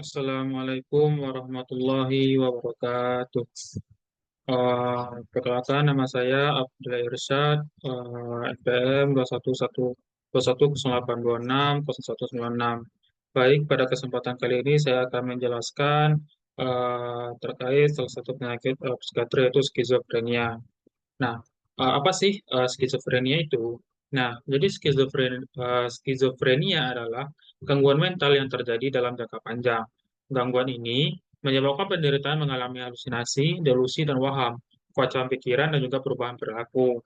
Assalamualaikum warahmatullahi wabarakatuh. Perkenalkan nama saya Abdullah Irsyad, NPM 21108260196. Baik, pada kesempatan kali ini saya akan menjelaskan terkait salah satu penyakit psikiatri yaitu skizofrenia. Nah, apa sih skizofrenia itu? Nah, jadi skizofrenia adalah gangguan mental yang terjadi dalam jangka panjang. Gangguan ini menyebabkan penderita mengalami halusinasi, delusi, dan waham, kekacauan pikiran, dan juga perubahan perilaku.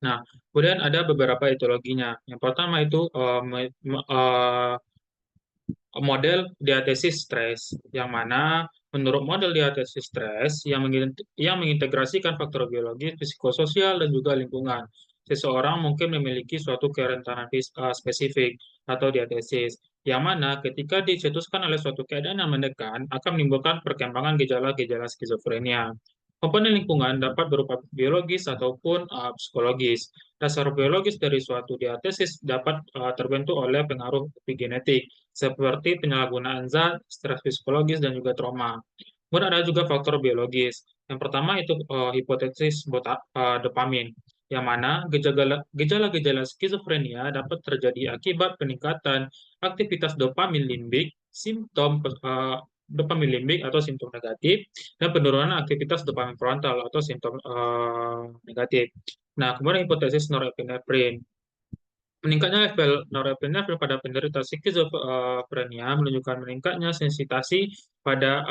Nah, kemudian ada beberapa etiologinya. Yang pertama itu model diatesis stres, yang mana menurut model diatesis stres yang mengintegrasikan faktor biologis, psikososial, dan juga lingkungan. Seseorang mungkin memiliki suatu kerentanan spesifik atau diatesis, yang mana ketika dicetuskan oleh suatu keadaan yang menekan, akan menimbulkan perkembangan gejala-gejala skizofrenia. Komponen lingkungan dapat berupa biologis ataupun psikologis. Dasar biologis dari suatu diatesis dapat terbentuk oleh pengaruh epigenetik, seperti penyalahgunaan zat, stres psikologis, dan juga trauma. Kemudian ada juga faktor biologis. Yang pertama itu hipotesis dopamin, yang mana gejala-gejala skizofrenia dapat terjadi akibat peningkatan aktivitas dopamin limbik, simptom dopamin limbik atau simptom negatif, dan penurunan aktivitas dopamin frontal atau simptom negatif. Nah, kemudian hipotesis norepinefrin. Meningkatnya level norepinefrin pada penderita skizofrenia menunjukkan meningkatnya sensitasi pada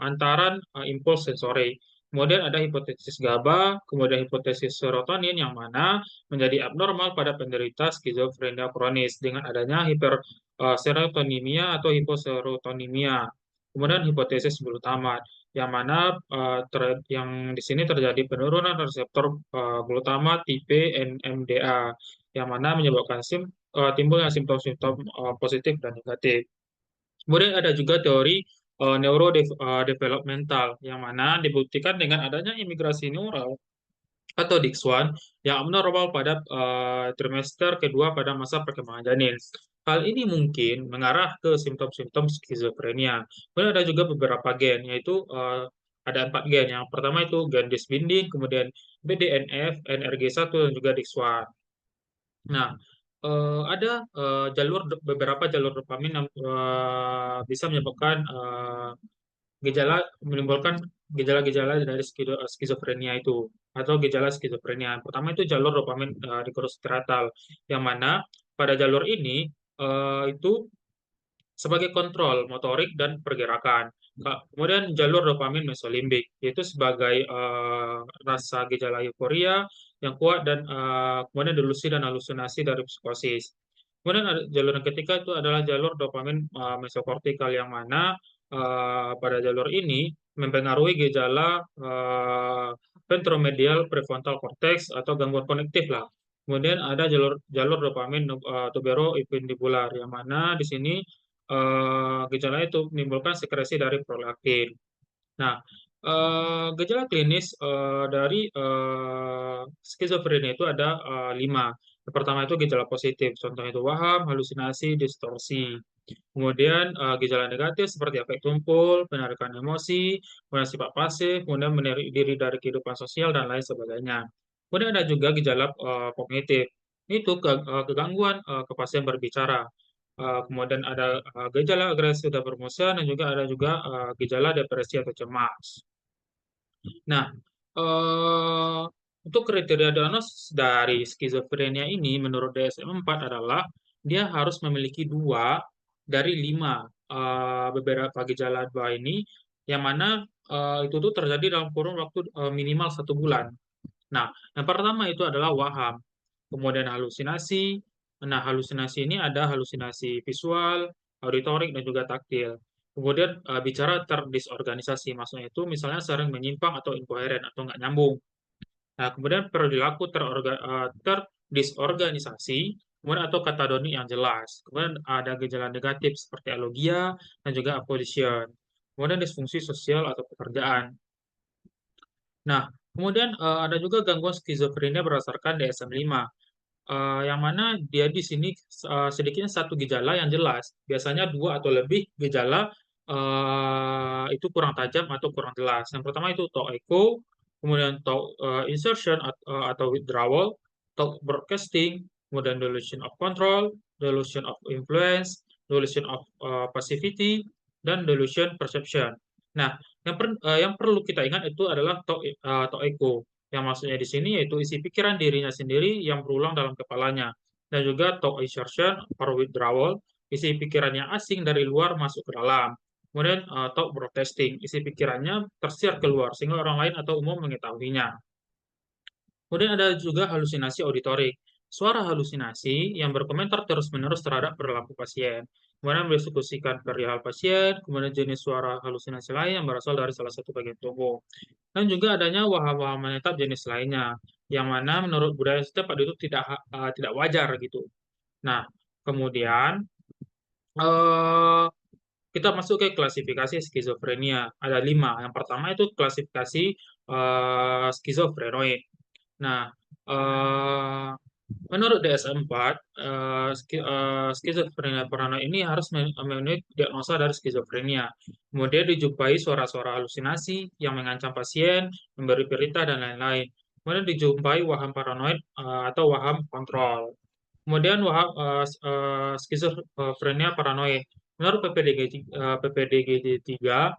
antaran impuls sensori. Kemudian ada hipotesis GABA, kemudian hipotesis serotonin yang mana menjadi abnormal pada penderita skizofrenia kronis dengan adanya hiperserotonimia atau hiposerotonimia. Kemudian hipotesis glutamat yang mana yang di sini terjadi penurunan reseptor glutamat tipe NMDA yang mana menyebabkan timbulnya simptom-simptom positif dan negatif. Kemudian ada juga teori neurodevelopmental yang mana dibuktikan dengan adanya imigrasi neural atau DIX1 yang abnormal pada trimester kedua pada masa perkembangan janin. Hal ini mungkin mengarah ke simptom-simptom skizofrenia. Kemudian ada juga beberapa gen, yaitu ada 4 gen. Yang pertama itu gen disbinding, kemudian BDNF, NRG1, dan juga DIX1. Nah, ada beberapa jalur dopamin yang bisa menimbulkan gejala-gejala dari skizofrenia itu atau gejala skizofrenia. Yang pertama itu jalur dopamin striatal, yang mana pada jalur ini itu sebagai kontrol motorik dan pergerakan. Kemudian jalur dopamin mesolimbik, yaitu sebagai rasa gejala euforia yang kuat dan kemudian delusi dan halusinasi dari psikosis. Kemudian ada jalur yang ketiga itu adalah jalur dopamin mesokortikal yang mana pada jalur ini mempengaruhi gejala ventromedial prefrontal cortex atau gangguan konektif lah. Kemudian ada jalur jalur dopamin tuberoinfundibular yang mana di sini gejala itu menimbulkan sekresi dari prolaktin. Nah, gejala klinis dari skizofrenia itu ada 5. Yang pertama itu gejala positif, contohnya itu waham, halusinasi, distorsi. Kemudian gejala negatif seperti efek tumpul, penarikan emosi, kemudian sifat pasif, kemudian menarik diri dari kehidupan sosial, dan lain sebagainya. Kemudian ada juga gejala kognitif, itu kegangguan kepastian berbicara. Kemudian ada gejala agresi dan bermusuhan, dan juga ada juga gejala depresi atau cemas. Nah, eh, untuk kriteria diagnosis dari skizofrenia ini menurut DSM-4 adalah dia harus memiliki 2 dari 5 beberapa gejala 2 ini, yang mana itu tuh terjadi dalam kurun waktu minimal 1 bulan. Nah, yang pertama itu adalah waham, kemudian halusinasi. Nah, halusinasi ini ada halusinasi visual, auditorik, dan juga taktil. Kemudian bicara terdisorganisasi, maksudnya itu misalnya sering menyimpang atau inkoheren atau nggak nyambung. Nah, kemudian perilaku terdisorganisasi, kemudian atau katadoni yang jelas. Kemudian ada gejala negatif seperti alogia dan juga apposition. Kemudian disfungsi sosial atau pekerjaan. Nah, kemudian ada juga gangguan skizofrenia berdasarkan DSM-5, yang mana dia di sini sedikitnya 1 gejala yang jelas, biasanya 2 atau lebih gejala itu kurang tajam atau kurang jelas. Yang pertama itu talk echo, kemudian talk insertion atau withdrawal, talk broadcasting, kemudian delusion of control, delusion of influence, delusion of passivity, dan delusion perception. Nah, yang perlu kita ingat itu adalah talk echo. Yang maksudnya di sini yaitu isi pikiran dirinya sendiri yang berulang dalam kepalanya. Dan juga talk insertion or withdrawal, isi pikirannya asing dari luar masuk ke dalam. Kemudian talk broadcasting, isi pikirannya tersiar keluar sehingga orang lain atau umum mengetahuinya. Kemudian ada juga halusinasi auditorik, suara halusinasi yang berkomentar terus-menerus terhadap perilaku pasien. Kemudian mendiskusikan perihal pasien, kemudian jenis suara halusinasi lain yang berasal dari salah satu bagian tubuh. Dan juga adanya waham-waham menetap jenis lainnya, yang mana menurut budaya setempat itu tidak wajar gitu. Nah, kemudian eh, kita masuk ke klasifikasi skizofrenia. Ada 5. Yang pertama itu klasifikasi skizofrenoid. Nah, eh, menurut DSM-4, skizofrenia paranoid ini harus memenuhi diagnosa dari skizofrenia. Kemudian dijumpai suara-suara halusinasi yang mengancam pasien, memberi perintah, dan lain-lain. Kemudian dijumpai waham paranoid atau waham kontrol. Kemudian waham skizofrenia paranoid. Menurut PPDG 3,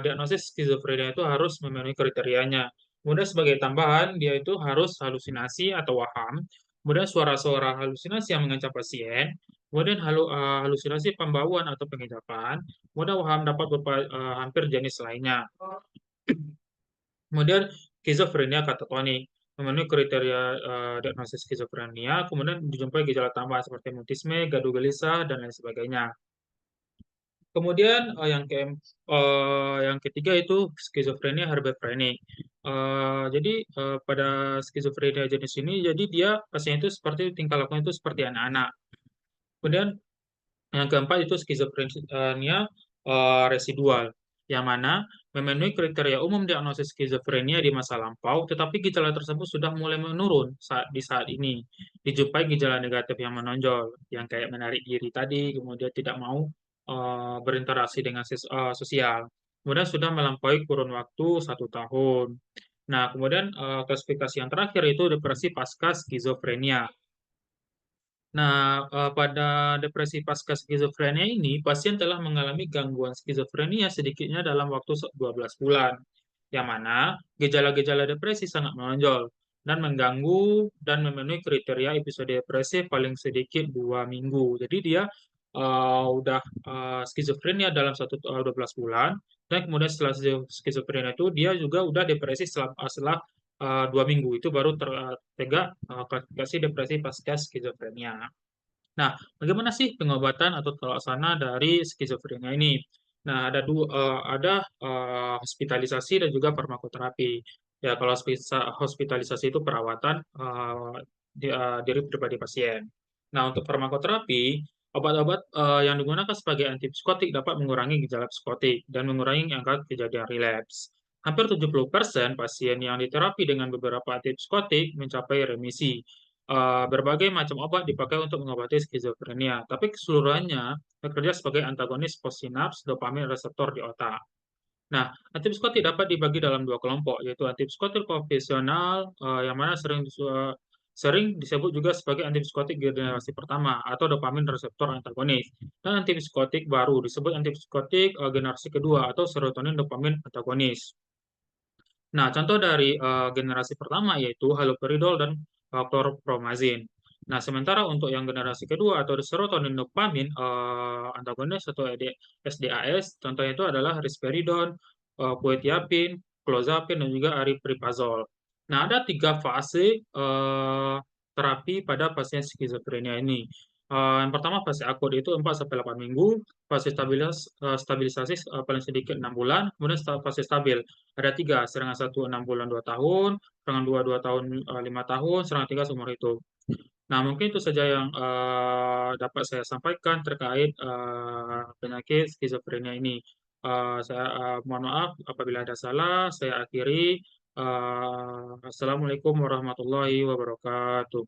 diagnosis skizofrenia itu harus memenuhi kriterianya. Kemudian sebagai tambahan, dia itu harus halusinasi atau waham, kemudian suara-suara halusinasi yang mengancam pasien, kemudian halusinasi pembauan atau pengecapan, kemudian waham dapat berupa hampir jenis lainnya. Kemudian skizofrenia katatonik memenuhi kriteria diagnosis skizofrenia, kemudian dijumpai gejala tambahan seperti mutisme, gaduh gelisah, dan lain sebagainya. Kemudian yang ketiga itu skizofrenia herbefrenik. Jadi pada skizofrenia jenis ini, jadi dia pasien itu seperti tingkah lakunya itu seperti anak-anak. Kemudian yang keempat itu skizofrenia residual, yang mana memenuhi kriteria umum diagnosis skizofrenia di masa lampau, tetapi gejala tersebut sudah mulai menurun saat ini. Dijumpai gejala negatif yang menonjol, yang kayak menarik diri tadi, kemudian tidak mau berinteraksi dengan sosial. Kemudian sudah melampaui kurun waktu 1 tahun. Nah, kemudian klasifikasi yang terakhir itu depresi pasca skizofrenia. Nah, pada depresi pasca skizofrenia ini, pasien telah mengalami gangguan skizofrenia sedikitnya dalam waktu 12 bulan, yang mana gejala-gejala depresi sangat menonjol dan mengganggu dan memenuhi kriteria episode depresi paling sedikit 2 minggu. Jadi dia udah skizofrenia dalam 12 bulan, dan kemudian setelah skizofrenia itu dia juga udah depresi setelah 2 minggu itu baru tertegak klasifikasi depresi pasca skizofrenia. Nah, bagaimana sih pengobatan atau tata laksana dari skizofrenia ini? Nah, ada hospitalisasi dan juga farmakoterapi. Ya, kalau hospitalisasi itu perawatan diri pribadi pasien. Nah, untuk farmakoterapi, obat-obat yang digunakan sebagai antipsikotik dapat mengurangi gejala psikotik dan mengurangi angka kejadian relapse. Hampir 70% pasien yang diterapi dengan beberapa antipsikotik mencapai remisi. Berbagai macam obat dipakai untuk mengobati skizofrenia, tapi keseluruhannya bekerja sebagai antagonis postsinaps dopamin reseptor di otak. Nah, antipsikotik dapat dibagi dalam 2 kelompok, yaitu antipsikotik konvensional yang mana sering disebut juga sebagai antipsikotik generasi pertama atau dopamin reseptor antagonis, dan antipsikotik baru disebut antipsikotik generasi kedua atau serotonin dopamin antagonis. Nah, contoh dari generasi pertama yaitu haloperidol dan chlorpromazine. Nah, sementara untuk yang generasi kedua atau serotonin dopamin antagonis atau SDAS, contohnya itu adalah risperidon, quetiapin, clozapin, dan juga aripiprazol. Nah, ada 3 fase terapi pada pasien skizofrenia ini. Yang pertama fase akut itu 4 sampai 8 minggu, fase stabilisasi paling sedikit 6 bulan, kemudian fase stabil ada 3, serangan 1 6 bulan 2 tahun, serangan 2 2 tahun 5 tahun, serangan 3 seumur hidup. Nah, mungkin itu saja yang dapat saya sampaikan terkait penyakit skizofrenia ini. Saya mohon maaf apabila ada salah, saya akhiri. Assalamualaikum warahmatullahi wabarakatuh.